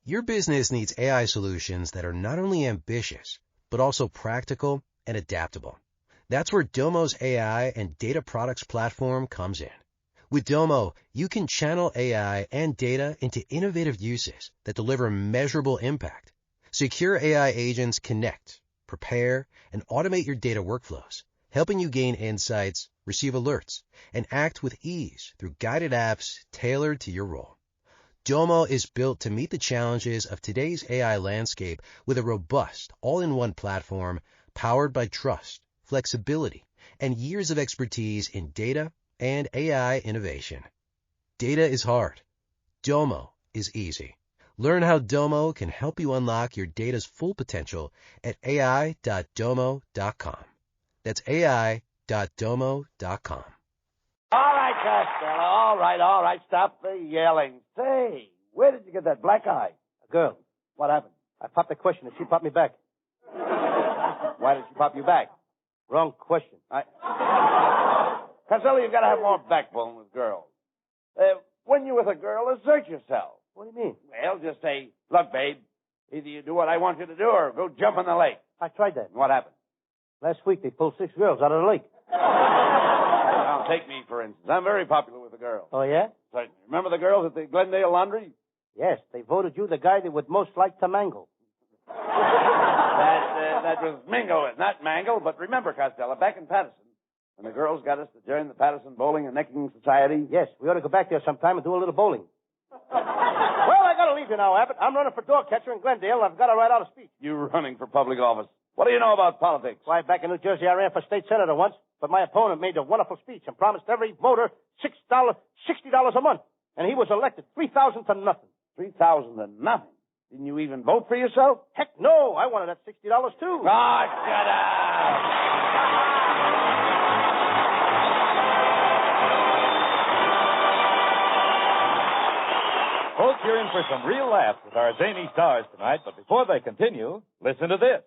Your business needs AI solutions that are not only ambitious, but also practical and adaptable. That's where Domo's AI and data products platform comes in. With Domo, you can channel AI and data into innovative uses that deliver measurable impact. Secure AI agents connect, prepare, and automate your data workflows, helping you gain insights, receive alerts, and act with ease through guided apps tailored to your role. Domo is built to meet the challenges of today's AI landscape with a robust, all-in-one platform powered by trust, flexibility, and years of expertise in data and AI innovation. Data is hard. Domo is easy. Learn how Domo can help you unlock your data's full potential at ai.domo.com. That's ai.domo.com. All right, Costello. All right. Stop the yelling. Say, where did you get that black eye? A girl. What happened? I popped the question and she popped me back. Why did she pop you back? Wrong question. Costello, you've got to have more backbone with girls. When you're with a girl, assert yourself. What do you mean? Well, just say, look, babe, either you do what I want you to do or go jump in the lake. I tried that. What happened? Last week they pulled 6 girls out of the lake. Now, take me, for instance. I'm very popular with the girls. Oh, yeah? Certainly. Remember the girls at the Glendale Laundry? Yes, they voted you the guy they would most like to mangle. That was Mingo, not Mangle. But remember, Costello, back in Patterson, when the girls got us to join the Patterson Bowling and Necking Society. Yes, we ought to go back there sometime and do a little bowling. Well, I got to leave you now, Abbott. I'm running for door catcher in Glendale. I've got to write out a speech. You running for public office. What do you know about politics? Why, back in New Jersey, I ran for state senator once, but my opponent made a wonderful speech and promised every voter $60 a month. And he was elected, 3,000 to nothing. 3,000 to nothing? Didn't you even vote for yourself? Heck no, I wanted that $60 too. Oh, shut up! Folks, you're in for some real laughs with our zany stars tonight, but before they continue, listen to this.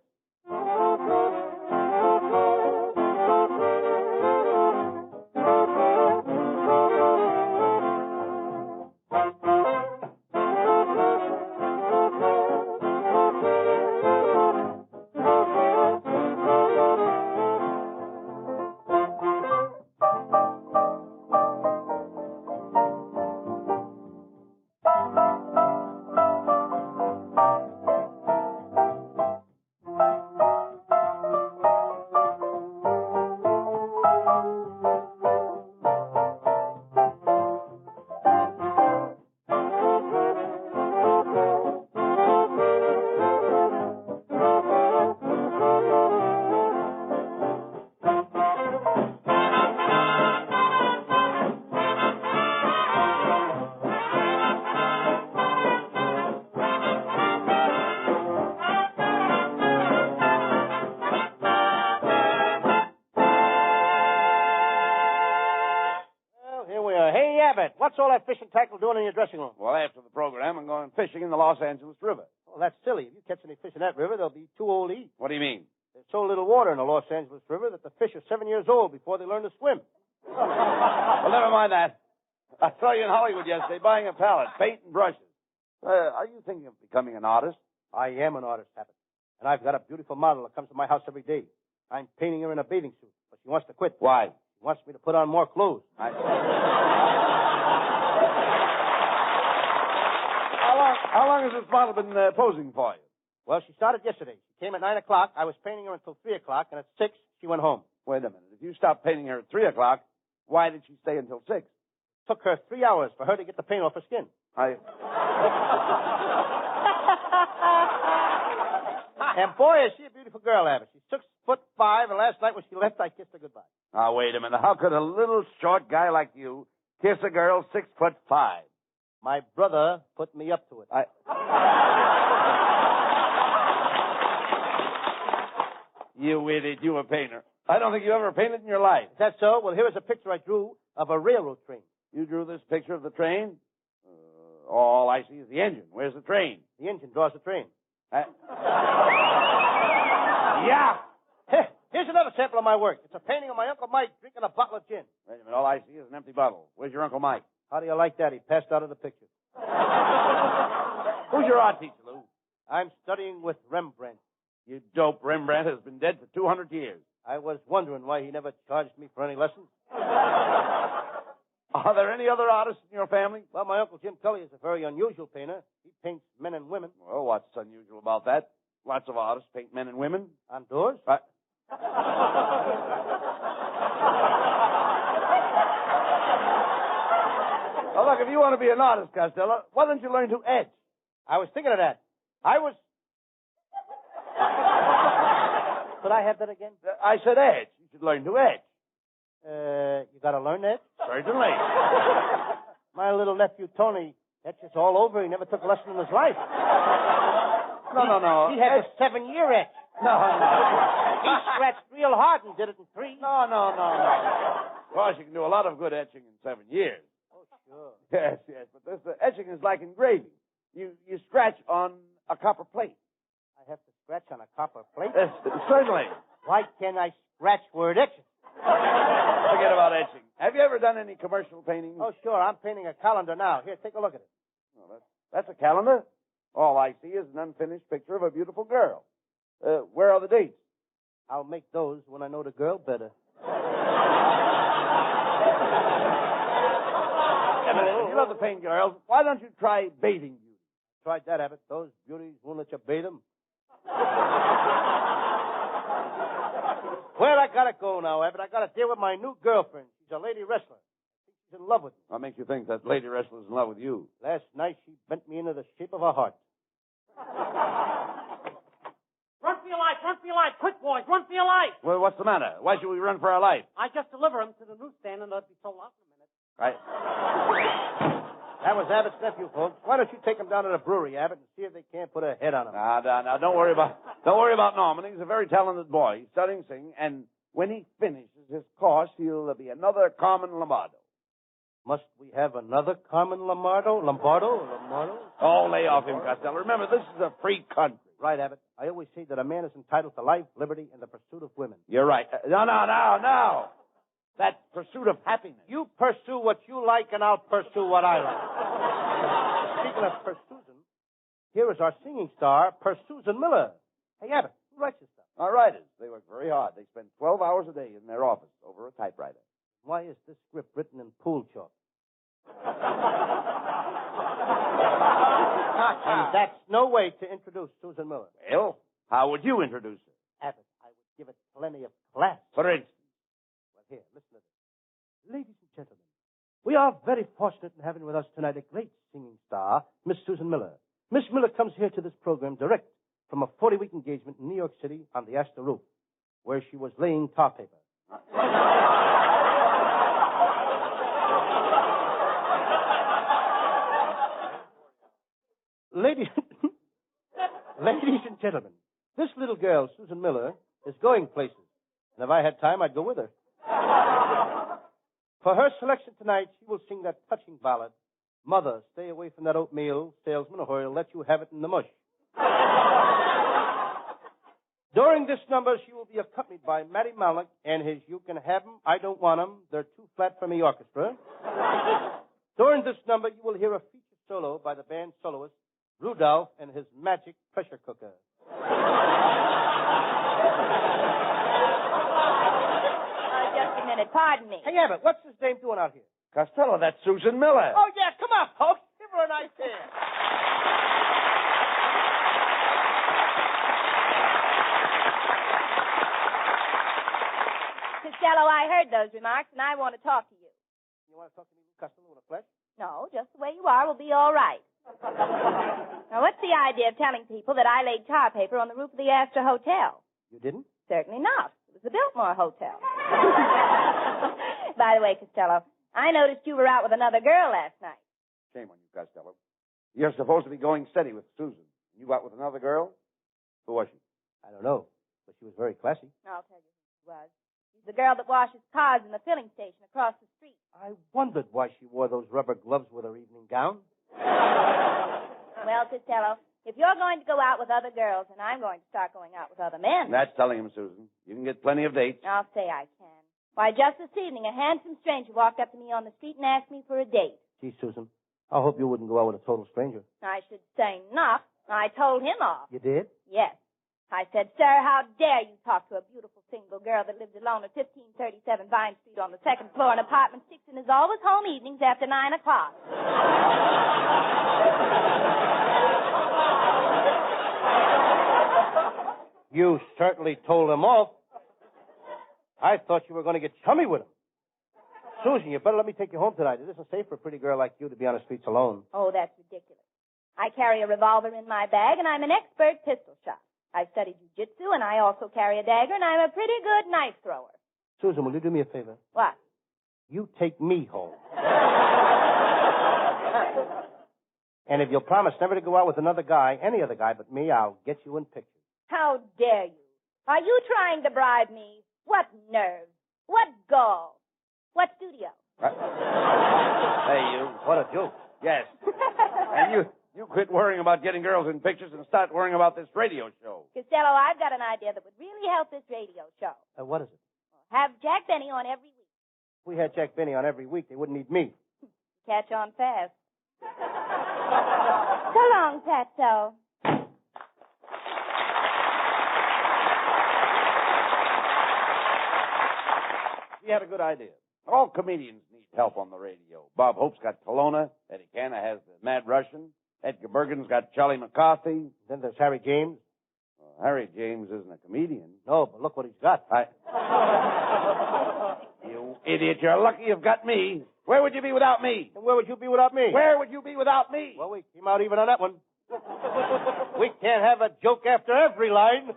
What's all that fishing tackle doing in your dressing room? Well, after the program, I'm going fishing in the Los Angeles River. Well, that's silly. If you catch any fish in that river, they'll be too old to eat. What do you mean? There's so little water in the Los Angeles River that the fish are 7 years old before they learn to swim. Well, never mind that. I saw you in Hollywood yesterday buying a palette, paint and brushes. Are you thinking of becoming an artist? I am an artist, Abbott. And I've got a beautiful model that comes to my house every day. I'm painting her in a bathing suit, but she wants to quit. Why? She wants me to put on more clothes. How long has this model been posing for you? Well, she started yesterday. She came at 9 o'clock. I was painting her until 3 o'clock, and at 6, she went home. Wait a minute. If you stopped painting her at 3 o'clock, why did she stay until 6? Took her 3 hours for her to get the paint off her skin. And boy, is she a beautiful girl, Abbott. She's 6'5", and last night when she left, I kissed her goodbye. Now, wait a minute. How could a little short guy like you kiss a girl 6'5"? My brother put me up to it. You idiot. You a painter. I don't think you ever painted in your life. Is that so? Well, here is a picture I drew of a railroad train. You drew this picture of the train? All I see is the engine. Where's the train? The engine draws the train. Yeah. Here's another sample of my work. It's a painting of my Uncle Mike drinking a bottle of gin. Wait a minute. All I see is an empty bottle. Where's your Uncle Mike? How do you like that? He passed out of the picture. Who's your art teacher, Lou? I'm studying with Rembrandt. You dope. Rembrandt has been dead for 200 years. I was wondering why he never charged me for any lessons. Are there any other artists in your family? Well, my Uncle Jim Kelly is a very unusual painter. He paints men and women. Well, what's unusual about that? Lots of artists paint men and women. On doors? Well, look, if you want to be an artist, Costello, why don't you learn to etch? I was thinking of that. Could I have that again? I said etch. You should learn to etch. You got to learn that? Certainly. My little nephew, Tony, etches all over. He never took a lesson in his life. No. He had a 7-year etch. No. He scratched real hard and did it in 3. No. Of course, you can do a lot of good etching in 7 years. Oh, sure. Yes, but this etching is like engraving. You scratch on a copper plate. I have to scratch on a copper plate? Certainly. Why can't I scratch where it etches? Forget about etching. Have you ever done any commercial painting? Oh, sure. I'm painting a calendar now. Here, take a look at it. Oh, that's a calendar. All I see is an unfinished picture of a beautiful girl. Where are the dates? I'll make those when I know the girl better. If you love to paint girls, why don't you try bathing beauty? Tried that, Abbott. Those beauties won't let you bathe them. Well, I gotta go now, Abbott. I gotta deal with my new girlfriend. She's a lady wrestler. I think she's in love with me. What makes you think that lady wrestler's in love with you? Last night, she bent me into the shape of a heart. Run for your life! Run for your life! Quick, boys! Run for your life! Well, what's the matter? Why should we run for our life? I just deliver them to the newsstand and they'll be sold out in a minute. Right. That was Abbott's nephew, folks. Why don't you take him down to the brewery, Abbott, and see if they can't put a head on him? Now, don't worry about Norman. He's a very talented boy. He's studying singing, and when he finishes his course, he'll be another Carmen Lombardo. Must we have another Carmen Lombardo? Lombardo? Oh, lay off him, Costello. Remember, this is a free country. Right, Abbott. I always say that a man is entitled to life, liberty, and the pursuit of women. You're right. No. That pursuit of happiness. You pursue what you like, and I'll pursue what I like. Speaking of pursuing, here is our singing star, Susan Miller. Hey, Abbott, who writes this stuff? Our writers. They work very hard. They spend 12 hours a day in their office over a typewriter. Why is this script written in pool chalk? And that's no way to introduce Susan Miller. Well, how would you introduce her? Abbott, I would give it plenty of class. For instance. Well, here, listen to this. Ladies and gentlemen, we are very fortunate in having with us tonight a great singing star, Miss Susan Miller. Miss Miller comes here to this program direct from a 40-week engagement in New York City on the Astor roof, where she was laying tar paper. Ladies and gentlemen, this little girl, Susan Miller, is going places. And if I had time, I'd go with her. For her selection tonight, she will sing that touching ballad, Mother, Stay Away from That Oatmeal Salesman, or he'll let you have it in the mush. During this number, she will be accompanied by Matty Mallock and his You Can Have 'Em, I Don't Want 'Em, They're Too Flat for Me orchestra. During this number, you will hear a feature solo by the band soloist, Rudolph and his magic pressure cooker. Just a minute. Pardon me. Hey, Abbott, what's this dame doing out here? Costello, that's Susan Miller. Oh, yeah, come on, folks. Give her a nice hand. Costello, I heard those remarks, and I want to talk to you. You want to talk to me, Costello, in the flesh? No, just the way you are will be all right. Now, what's the idea of telling people that I laid tar paper on the roof of the Astor Hotel? You didn't? Certainly not. It was the Biltmore Hotel. By the way, Costello, I noticed you were out with another girl last night. Shame on you, Costello. You're supposed to be going steady with Susan. You out with another girl? Who was she? I don't know, but she was very classy. I'll tell you who she was. She's the girl that washes cars in the filling station across the street. I wondered why she wore those rubber gloves with her evening gown. Well, Costello, if you're going to go out with other girls, and I'm going to start going out with other men. That's telling him, Susan. You can get plenty of dates. I'll say I can. Why, just this evening, a handsome stranger walked up to me on the street and asked me for a date. Gee, Susan, I hope you wouldn't go out with a total stranger. I should say not. I told him off. You did? Yes. I said, sir, how dare you talk to a beautiful single girl that lives alone at 1537 Vine Street on the second floor in apartment 6 and is always home evenings after 9 o'clock. You certainly told him off. I thought you were going to get chummy with him. Susan, you better let me take you home tonight. It isn't safe for a pretty girl like you to be on the streets alone. Oh, that's ridiculous. I carry a revolver in my bag, and I'm an expert pistol shot. I've studied jiu-jitsu, and I also carry a dagger, and I'm a pretty good knife thrower. Susan, will you do me a favor? What? You take me home. And if you'll promise never to go out with another guy, any other guy but me, I'll get you in pictures. How dare you? Are you trying to bribe me? What nerve? What gall? What studio? Hey, you. What a joke. Yes. And you quit worrying about getting girls in pictures and start worrying about this radio show. Costello, I've got an idea that would really help this radio show. What is it? Have Jack Benny on every week. If we had Jack Benny on every week, they wouldn't need me. Catch on fast. So long, Fatso. He had a good idea. All comedians need help on the radio. Bob Hope's got Kelowna. Eddie Canna has the Mad Russian. Edgar Bergen's got Charlie McCarthy. Then there's Harry James. Well, Harry James isn't a comedian. No, but look what he's got. You idiot, you're lucky you've got me. Where would you be without me? And where would you be without me? Where would you be without me? Well, we came out even on that one. We can't have a joke after every line. You've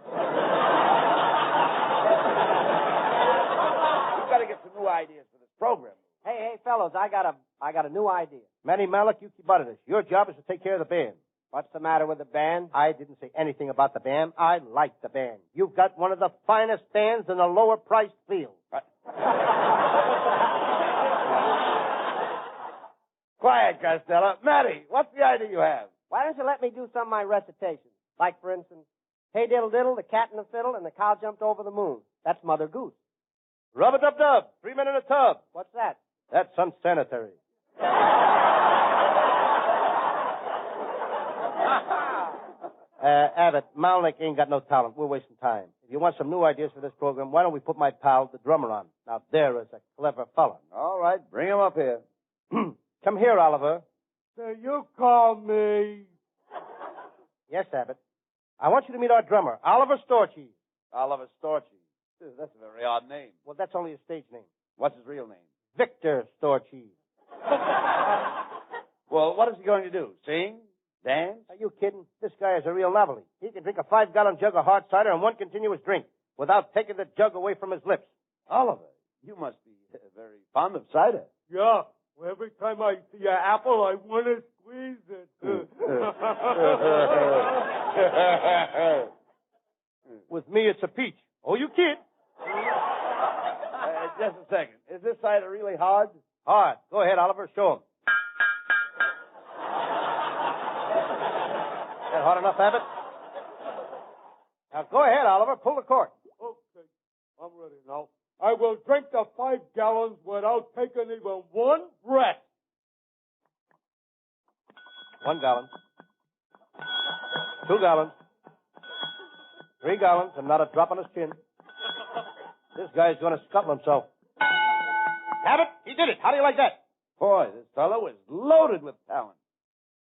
got to get some new ideas for this program. Hey, fellows, I got a new idea. Manny Malik, you keep out of this. Your job is to take care of the band. What's the matter with the band? I didn't say anything about the band. I like the band. You've got one of the finest bands in the lower-priced field. Quiet, Costello. Matty, what's the idea you have? Why don't you let me do some of my recitations? Like, for instance, hey diddle diddle, the cat and the fiddle, and the cow jumped over the moon. That's Mother Goose. Rub-a-dub-dub, 3 men in a tub. What's that? That's unsanitary. Abbott, Malnick ain't got no talent. We're wasting time. If you want some new ideas for this program, why don't we put my pal, the drummer, on? Now, there is a clever fella. All right, bring him up here. Come here, Oliver. So you call me? Yes, Abbott. I want you to meet our drummer, Oliver Storchy. Oliver Storchy. That's a very odd name. Well, that's only a stage name. What's his real name? Victor Storchy. Well, what is he going to do? Sing? Dance? Are you kidding? This guy is a real novelty. He can drink a 5-gallon jug of hard cider in one continuous drink without taking the jug away from his lips. Oliver, you must be very fond of cider. Yeah. Well, every time I see an apple, I want to squeeze it. With me, it's a peach. Oh, you kid. Just a second. Is this cider really hard? Hard. Go ahead, Oliver. Show him. That hard enough, Abbott? Now, go ahead, Oliver. Pull the cork. Okay. I'm ready now. I will drink the 5 gallons without taking even one breath. 1 gallon. 2 gallons. 3 gallons, and not a drop on his chin. This guy's going to scuttle himself. Abbott, he did it. How do you like that? Boy, this fellow is loaded with talent.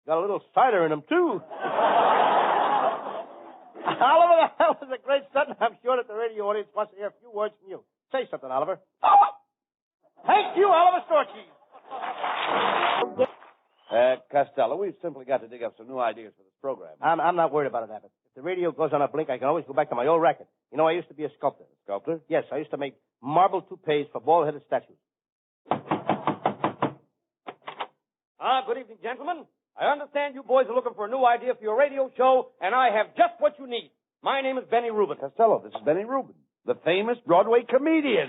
Got a little cider in him, too. Oliver, the hell is a great stunt. I'm sure that the radio audience wants to hear a few words from you. Say something, Oliver. Thank you, Oliver Storchy. Costello, we've simply got to dig up some new ideas for this program. I'm not worried about it, Abbott. If the radio goes on a blink, I can always go back to my old racket. You know, I used to be a sculptor. Sculptor? Yes, I used to make marble toupees for bald-headed statues. Good evening, gentlemen. I understand you boys are looking for a new idea for your radio show, and I have just what you need. My name is Benny Rubin. Costello, this is Benny Rubin, the famous Broadway comedian.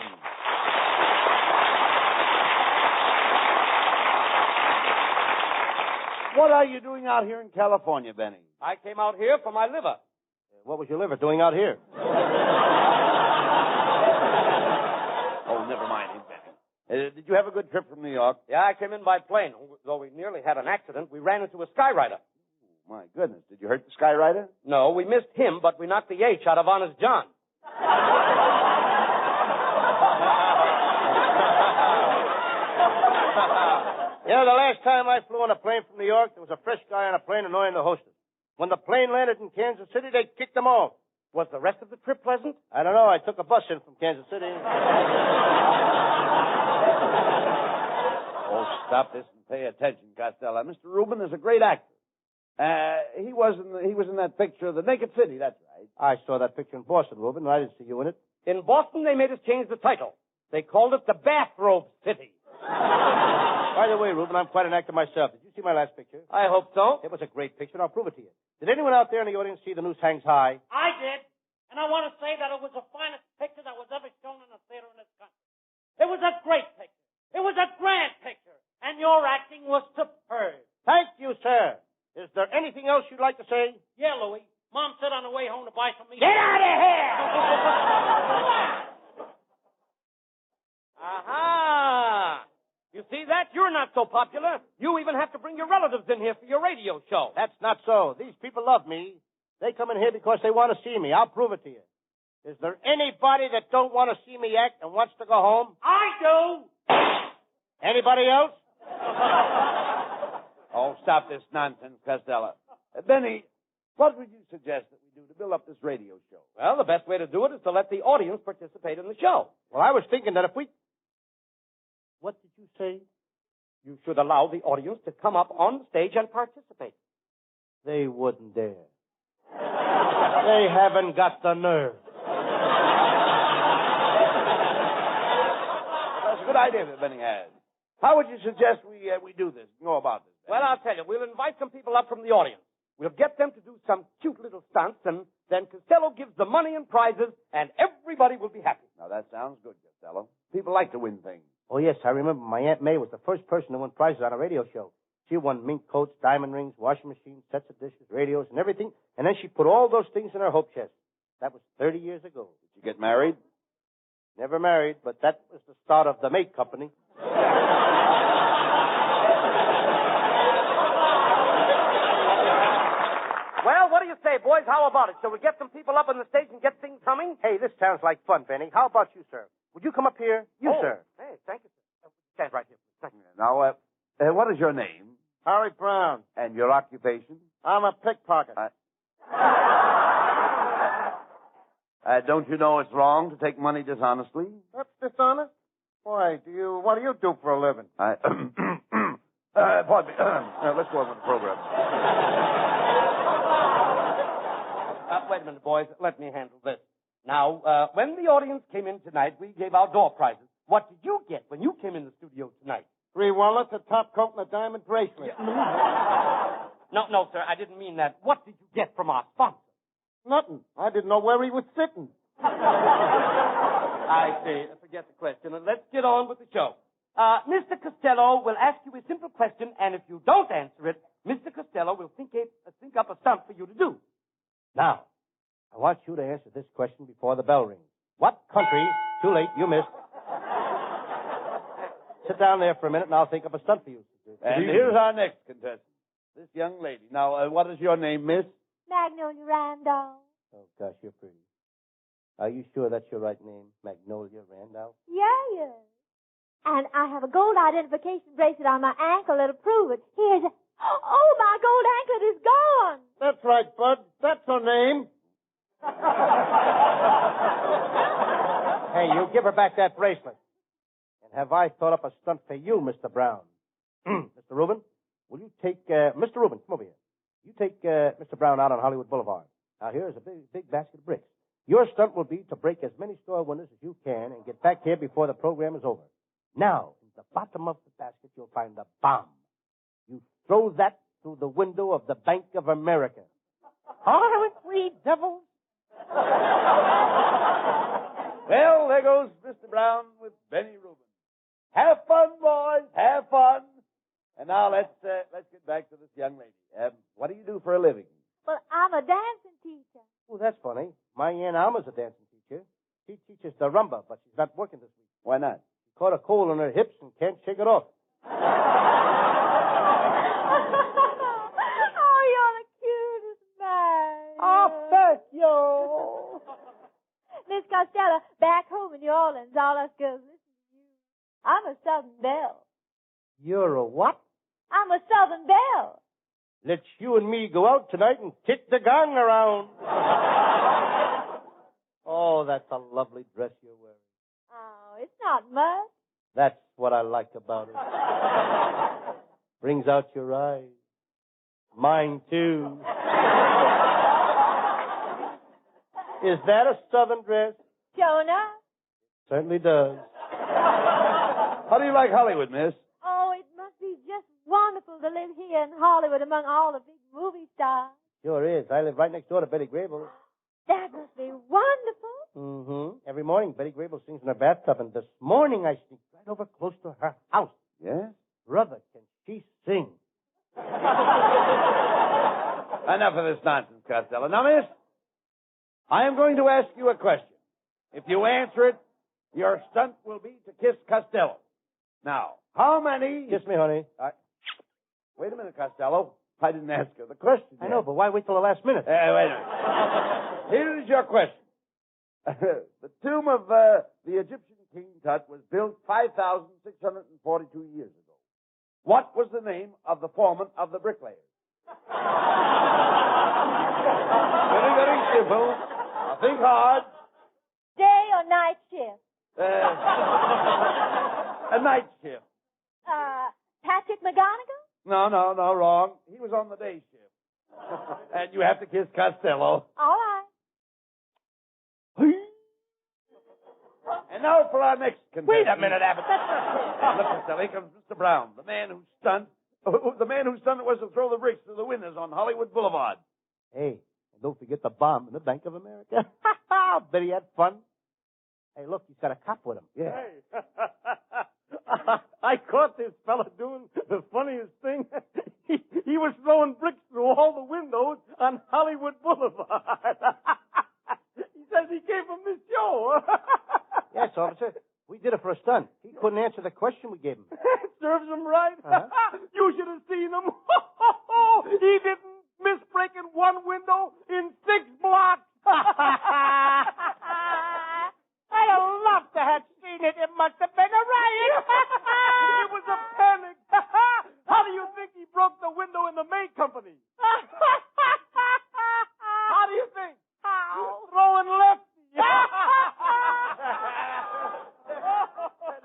What are you doing out here in California, Benny? I came out here for my liver. What was your liver doing out here? Oh, never mind him, Benny. Did you have a good trip from New York? Yeah, I came in by plane. Though we nearly had an accident, we ran into a skyrider. My goodness. Did you hurt the skyrider? No, we missed him, but we knocked the H out of Honest John. You know, the last time I flew on a plane from New York, there was a fresh guy on a plane annoying the hostess. When the plane landed in Kansas City, they kicked him off. Was the rest of the trip pleasant? I don't know. I took a bus in from Kansas City. Oh, stop this and pay attention, Costello. Mr. Rubin is a great actor. He was in that picture of the Naked City, that's right. I saw that picture in Boston, Rubin, and I didn't see you in it. In Boston, they made us change the title. They called it the Bathrobe City. By the way, Rubin, I'm quite an actor myself. Did you see my last picture? I hope so. It was a great picture, and I'll prove it to you. Did anyone out there in the audience see The Noose Hangs High? I did. And I want to say that it was the finest picture that was ever shown in a theater in this country. It was a great picture. It was a grand picture. And your acting was superb. Thank you, sir. Is there anything else you'd like to say? Yeah, Louie. Mom said on the way home to buy some meat. Get out of here! Aha! You see that? You're not so popular. You even have to bring your relatives in here for your radio show. That's not so. These people love me. They come in here because they want to see me. I'll prove it to you. Is there anybody that don't want to see me act and wants to go home? I do. Anybody else? Oh, stop this nonsense, Costello. Benny, what would you suggest that we do to build up this radio show? Well, the best way to do it is to let the audience participate in the show. Well, I was thinking that if we... What did you say? You should allow the audience to come up on the stage and participate. They wouldn't dare. They haven't got the nerve. That's a good idea that Benny has. How would you suggest we do this, go about this? Benny? Well, I'll tell you. We'll invite some people up from the audience. We'll get them to do some cute little stunts, and then Costello gives the money and prizes, and everybody will be happy. Now, that sounds good, Costello. People like to win things. Oh, yes, I remember my Aunt May was the first person to win prizes on a radio show. She won mink coats, diamond rings, washing machines, sets of dishes, radios, and everything, and then she put all those things in her hope chest. That was 30 years ago. Did you get married? Never married, but that was the start of the Mate Company. Well, what do you say, boys? How about it? Shall we get some people up on the stage and get things humming? Hey, this sounds like fun, Benny. How about you, sir? Would you come up here? You, sir. Hey, thank you, sir. Stand right here. Now, what is your name? Harry Brown. And your occupation? I'm a pickpocket. Don't you know it's wrong to take money dishonestly? That's dishonest? Why, what do you do for a living? Pardon me. Let's go on with the program. Wait a minute, boys. Let me handle this. Now, when the audience came in tonight, we gave out door prizes. What did you get when you came in the studio tonight? 3 wallets, a top coat, and a diamond bracelet. No, sir. I didn't mean that. What did you get from our sponsor? Nothing. I didn't know where he was sitting. I see. Forget the question. Let's get on with the show. Mr. Costello will ask you a simple question, and if you don't answer it, Mr. Costello will think up a stunt for you to do. Now, I want you to answer this question before the bell rings. What country... Too late, you missed. Sit down there for a minute, and I'll think up a stunt for you. And here's our next contestant, this young lady. Now, what is your name, miss? Magnolia Randolph. Oh, gosh, you're pretty. Are you sure that's your right name, Magnolia Randolph? Yeah. And I have a gold identification bracelet on my ankle that'll prove it. Here's a... Oh, my gold anklet is gone. That's right, Bud. That's her name. Hey, you give her back that bracelet. And have I thought up a stunt for you, Mr. Brown? Mr. Rubin, will you take... Mr. Rubin, come over here. You take Mr. Brown out on Hollywood Boulevard. Now, here's a big basket of bricks. Your stunt will be to break as many store windows as you can and get back here before the program is over. Now, in the bottom of the basket, you'll find a bomb. You throw that through the window of the Bank of America. Aren't we devils? Well, there goes Mr. Brown with Benny Rubin. Have fun, boys. Have fun. And now let's get back to this young lady. What do you do for a living? Well, I'm a dancing teacher. Oh, that's funny. My Aunt Alma's a dancing teacher. She teaches the rumba, but she's not working this week. Why not? She caught a cold hole in her hips and can't shake it off. Oh, you're the cutest man. Oh, thank you. Miss Costello, back home in New Orleans, all us girls listen to you. I'm a Southern Belle. You're a what? I'm a Southern Belle. Let's you and me go out tonight and kick the gong around. Oh, that's a lovely dress you're wearing. Oh, it's not much. That's what I like about it. Brings out your eyes. Mine, too. Is that a Southern dress? Jonah? Certainly does. How do you like Hollywood, miss? Oh, it must be just wonderful to live here in Hollywood among all the big movie stars. Sure is. I live right next door to Betty Grable. That must be wonderful. Mm-hmm. Every morning, Betty Grable sings in her bathtub, and this morning I sneaked right over close to her house. Yes? Brother, can she sing? Enough of this nonsense, Costello. Now, miss, I am going to ask you a question. If you answer it, your stunt will be to kiss Costello. Now, how many... Kiss me, honey. Wait a minute, Costello. I didn't ask her the question yet. I know, but why wait till the last minute? Wait a minute. Here is your question. The tomb of the Egyptian King Tut was built 5,642 years ago. What was the name of the foreman of the bricklayers? Very, very simple. Now think hard. Day or night shift? A night shift. Patrick McGonagall? No, wrong. He was on the day shift. And you have to kiss Costello. All right. And now for our next contestant. Wait a minute, Abbott. Look, Costello, here comes Mr. Brown, the man whose stunt was to throw the bricks through the windows on Hollywood Boulevard. Hey, and don't forget the bomb in the Bank of America. Bet he had fun. Hey, look, he's got a cop with him. Yeah. Hey. I caught this fella doing the funniest thing. He was throwing bricks through all the windows on Hollywood Boulevard. He says he came from this show. Yes, officer. We did it for a stunt. He couldn't answer the question we gave him. Serves him right. Uh-huh. You should have seen him. He didn't miss breaking one window in 6 blocks. I'd have loved to have seen it. It must have been a riot. It was a panic. How do you think he broke the window in the May Company? How do you think? How? Throwing lefty. That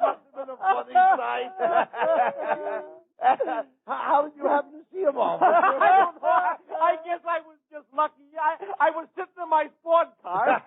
must have been a funny sight. How did you happen to see him all? I guess I was just lucky. I was sitting in my sport car.